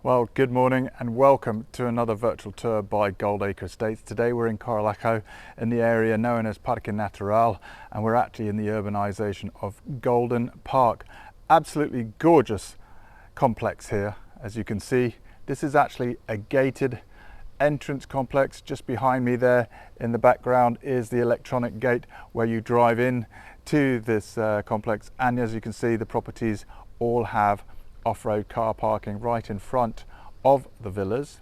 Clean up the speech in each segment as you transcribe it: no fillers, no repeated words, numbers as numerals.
Well, good morning and welcome to another virtual tour by Goldacre Estates. Today we're in Coralejo in the area known as Parque Natural, and we're actually in the urbanisation of Golden Park. Absolutely gorgeous complex here. As you can see, this is actually a gated entrance complex. Just behind me there in the background is the electronic gate where you drive in to this complex, and as you can see, the properties all have off-road car parking right in front of the villas.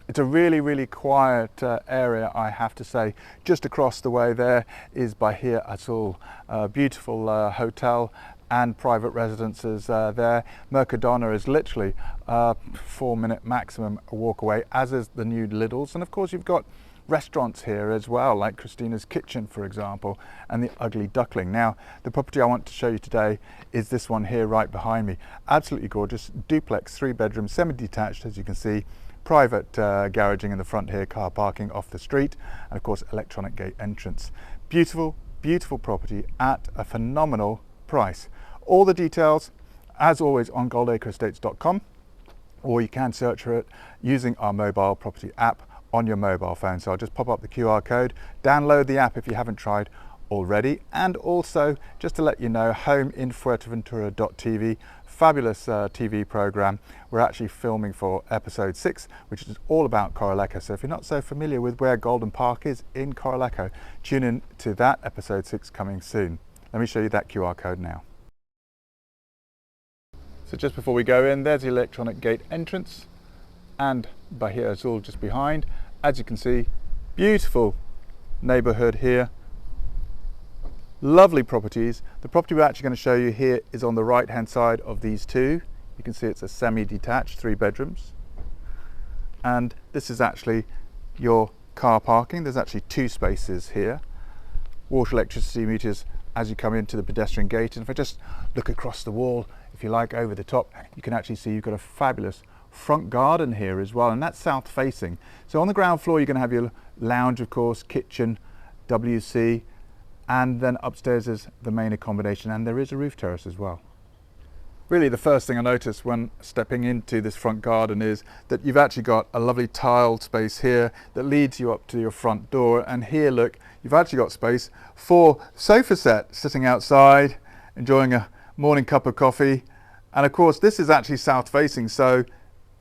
It's a really quiet area, I have to say. Just across the way there is Bahia Azul, a beautiful hotel and private residences there. Mercadona is literally a 4-minute maximum walk away, as is the new Lidl's, and of course you've got restaurants here as well, like Christina's Kitchen, for example, and the Ugly Duckling. Now, the property I want to show you today is this one here right behind me. Absolutely gorgeous, duplex, 3-bedroom, semi-detached, as you can see, private garaging in the front here, car parking off the street, and of course electronic gate entrance. Beautiful property at a phenomenal price. All the details, as always, on goldacreestates.com, or you can search for it using our mobile property app on your mobile phone. So I'll just pop up the QR code, download the app if you haven't tried already, and also just to let you know, homeinfuerteventura.tv, fabulous TV program. We're actually filming for episode 6, which is all about Coralejo. So if you're not so familiar with where Golden Park is in Coralejo, tune in to that episode 6 coming soon. Let me show you that QR code now. So just before we go in, there's the electronic gate entrance and Bahia Azul just behind. As you can see, beautiful neighborhood here, lovely properties. The property we're actually going to show you here is on the right hand side of these two. You can see it's a semi-detached, 3 bedrooms, and this is actually your car parking. There's actually 2 spaces here, water electricity meters as you come into the pedestrian gate, and if I just look across the wall, if you like, over the top, you can actually see you've got a fabulous front garden here as well, and that's south facing. So on the ground floor you're going to have your lounge, of course, kitchen, WC, and then upstairs is the main accommodation, and there is a roof terrace as well. Really, the first thing I noticed when stepping into this front garden is that you've actually got a lovely tiled space here that leads you up to your front door, and here, look, you've actually got space for sofa set sitting outside enjoying a morning cup of coffee. And of course this is actually south facing, so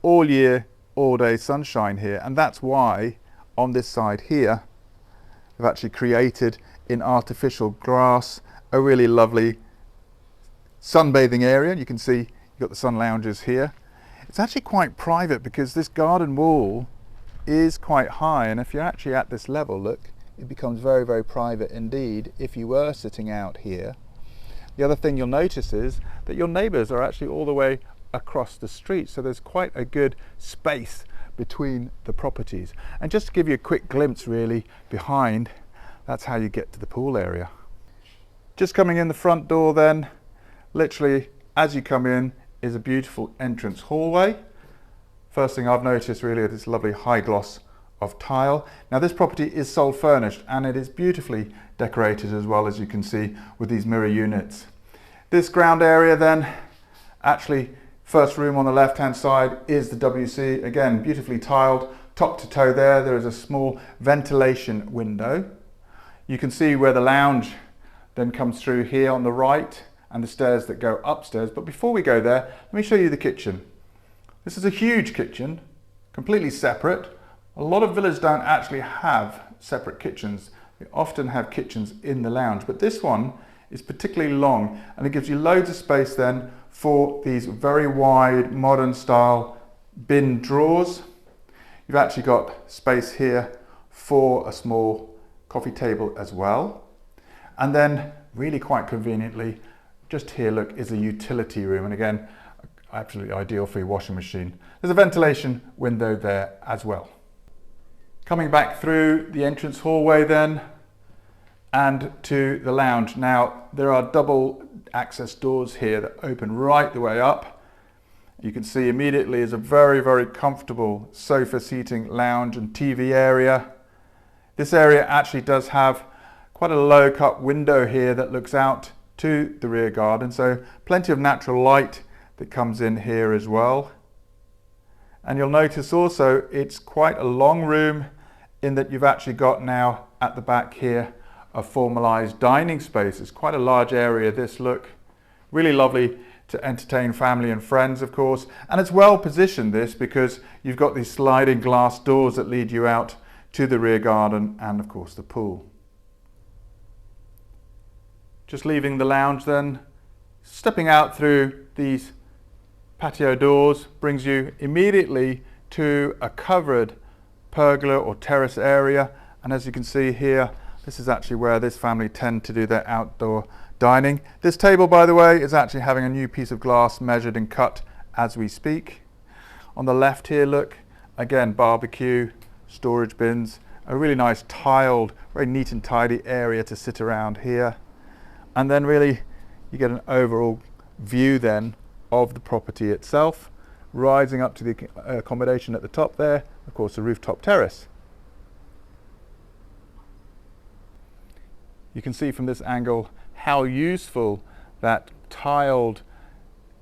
all year, all day sunshine here, and that's why on this side here we've actually created in artificial grass a really lovely sunbathing area. You can see you've got the sun lounges here. It's actually quite private because this garden wall is quite high, and if you're actually at this level, look, it becomes very private indeed if you were sitting out here. The other thing you'll notice is that your neighbours are actually all the way across the street, so there's quite a good space between the properties. And just to give you a quick glimpse really behind, that's how you get to the pool area. Just coming in the front door then, literally as you come in is a beautiful entrance hallway. First thing I've noticed really is this lovely high gloss of tile. Now this property is sold furnished, and it is beautifully decorated as well, as you can see, with these mirror units. This ground area then, actually first room on the left hand side is the WC, again beautifully tiled top to toe there. There is a small ventilation window. You can see where the lounge then comes through here on the right, and the stairs that go upstairs. But before we go there, let me show you the kitchen. This is a huge kitchen, completely separate. A lot of villas don't actually have separate kitchens. They often have kitchens in the lounge, but this one is particularly long, and it gives you loads of space then for these very wide modern style bin drawers. You've actually got space here for a small coffee table as well, and then really quite conveniently just here, look, is a utility room, and again absolutely ideal for your washing machine. There's a ventilation window there as well. Coming back through the entrance hallway then and to the lounge. Now there are double access doors here that open right the way up. You can see immediately is a very comfortable sofa seating, lounge and TV area. This area actually does have quite a low cut window here that looks out to the rear garden, so plenty of natural light that comes in here as well. And you'll notice also it's quite a long room in that you've actually got now at the back here a formalized dining space. It's quite a large area, this, look. Really lovely to entertain family and friends, of course. And it's well positioned, this, because you've got these sliding glass doors that lead you out to the rear garden and, of course, the pool. Just leaving the lounge then, stepping out through these patio doors brings you immediately to a covered pergola or terrace area. And as you can see here, this is actually where this family tend to do their outdoor dining. This table, by the way, is actually having a new piece of glass measured and cut as we speak. On the left here, look, again, barbecue, storage bins, a really nice tiled, very neat and tidy area to sit around here. And then really you get an overall view then of the property itself, rising up to the accommodation at the top there, of course the rooftop terrace. You can see from this angle how useful that tiled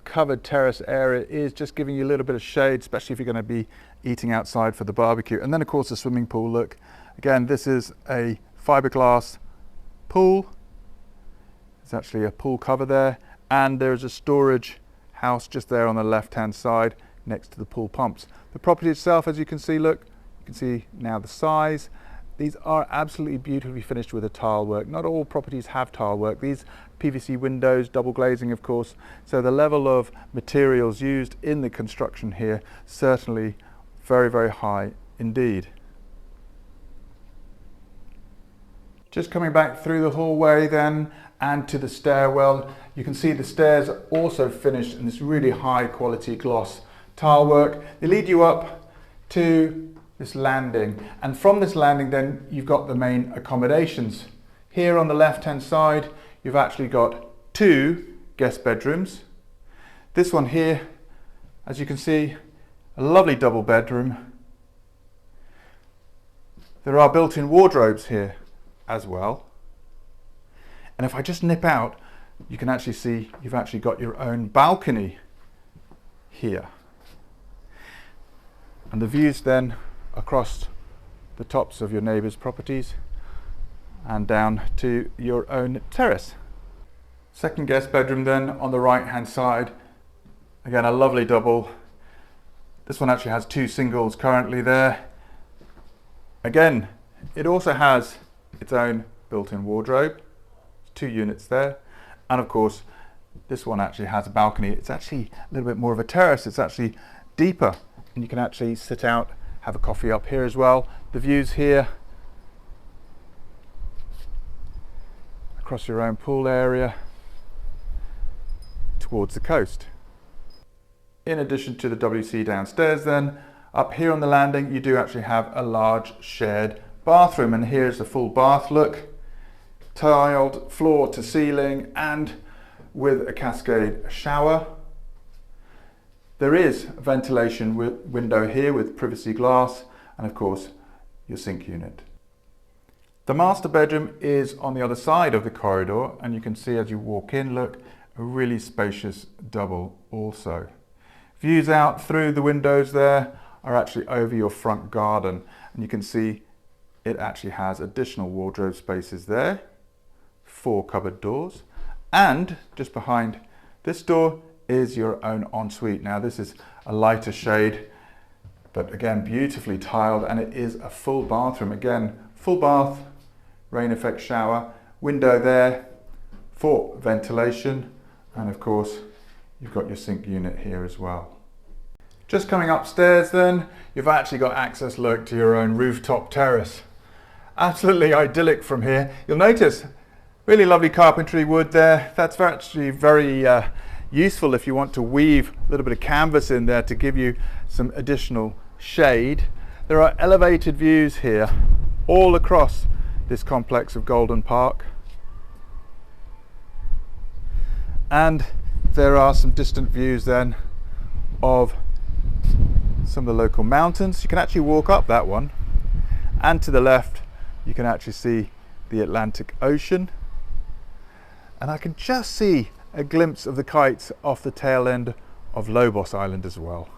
covered terrace area is, just giving you a little bit of shade, especially if you're going to be eating outside for the barbecue. And then of course the swimming pool, look, again this is a fiberglass pool. There's actually a pool cover there, and there's a storage house just there on the left hand side next to the pool pumps. The property itself, as you can see, look, you can see now the size. These are absolutely beautifully finished with a tile work. Not all properties have tile work. These PVC windows, double glazing of course, so the level of materials used in the construction here certainly very, very high indeed. Just coming back through the hallway then and to the stairwell, you can see the stairs are also finished in this really high quality gloss tile work. They lead you up to this landing, and from this landing then you've got the main accommodations. Here on the left hand side you've actually got two guest bedrooms. This one here, as you can see, a lovely double bedroom. There are built-in wardrobes here as well. And if I just nip out, you can actually see you've actually got your own balcony here. And the views then across the tops of your neighbours' properties and down to your own terrace. Second guest bedroom then on the right hand side, again a lovely double. This one actually has two singles currently there. Again, it also has its own built-in wardrobe, 2 units there, and of course this one actually has a balcony. It's actually a little bit more of a terrace, it's actually deeper, and you can actually sit out, have a coffee up here as well. The views here across your own pool area towards the coast. In addition to the WC downstairs then, up here on the landing you do actually have a large shared bathroom, and here's the full bath look, tiled floor to ceiling and with a cascade shower. There is a ventilation window here with privacy glass and of course your sink unit. The master bedroom is on the other side of the corridor, and you can see as you walk in, look, a really spacious double also. Views out through the windows there are actually over your front garden, and you can see it actually has additional wardrobe spaces there, 4 cupboard doors, and just behind this door is your own ensuite. Now this is a lighter shade, but again beautifully tiled, and it is a full bathroom. Again, full bath, rain effect shower, window there for ventilation, and of course you've got your sink unit here as well. Just coming upstairs then, you've actually got access, look, to your own rooftop terrace. Absolutely idyllic from here. You'll notice really lovely carpentry wood there. That's actually very useful if you want to weave a little bit of canvas in there to give you some additional shade. There are elevated views here all across this complex of Golden Park, and there are some distant views then of some of the local mountains. You can actually walk up that one, and to the left you can actually see the Atlantic Ocean, and I can just see a glimpse of the kites off the tail end of Lobos Island as well.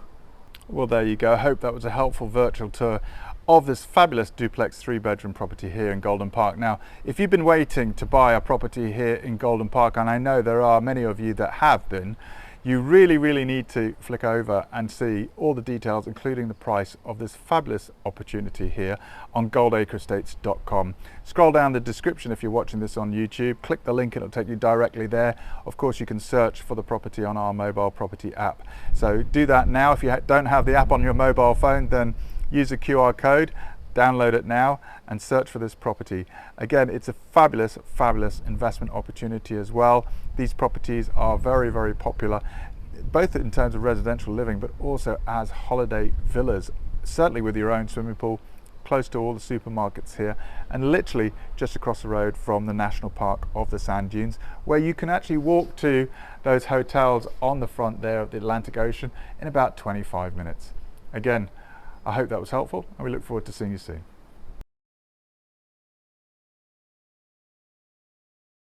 Well, there you go. I hope that was a helpful virtual tour of this fabulous duplex 3-bedroom property here in Golden Park. Now, if you've been waiting to buy a property here in Golden Park, and I know there are many of you that have been, you really need to flick over and see all the details, including the price of this fabulous opportunity here on goldacreestates.com. Scroll down the description if you're watching this on YouTube, click the link, it'll take you directly there. Of course, you can search for the property on our mobile property app. So do that now. If you don't have the app on your mobile phone, then use the QR code, download it now and search for this property. Again, it's a fabulous investment opportunity as well. These properties are very popular, both in terms of residential living, but also as holiday villas, certainly with your own swimming pool, close to all the supermarkets here, and literally just across the road from the National Park of the Sand Dunes, where you can actually walk to those hotels on the front there of the Atlantic Ocean in about 25 minutes. Again, I hope that was helpful, and we look forward to seeing you soon.